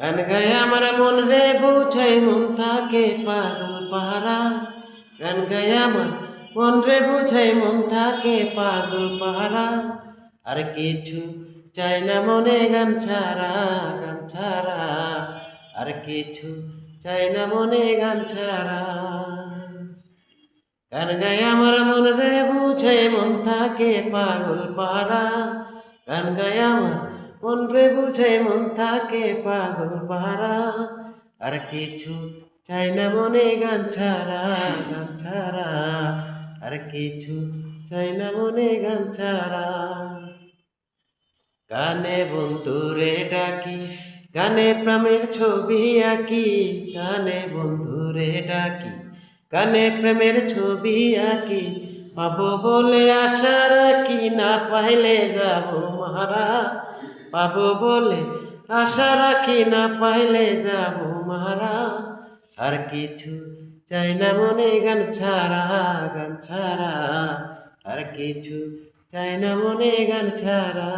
গান গায় আমার মন রে বুঝাই মন থাকে পাগল পাহারা। গান গায় আমার মন রে বুঝাই মন থাকে পাগল পাহারা। আর কিছু চাই না মনে গান ছাড়া, গান ছাড়া। আর কিছু চাই না মনে গান ছাড়া। গান গায় আমার মন রে বুঝাই মন থাকে পাগল পাহারা। গান গায় আমার মন রে বুঝাই মন থাকে পাগল পাহারা। আর কিছু চাই না মনে গান ছাড়া, গান ছাড়া। আর কিছু চাই না মনে গান ছাড়া। গানে বন্ধুরে ডাকি, গানে প্রেমের ছবি আঁকি। গানে বন্ধুরে ডাকি, গানে প্রেমের ছবি আঁকি। পাবো বলে আশা রাখি, না পাইলে যাব মারা। পাবো বলে আশা রাখি, না পাইলে যাব মারা। আর কিছু চাই না মনে গান ছাড়া, গান ছাড়া। আর কিছু চাই না মনে গান ছাড়া।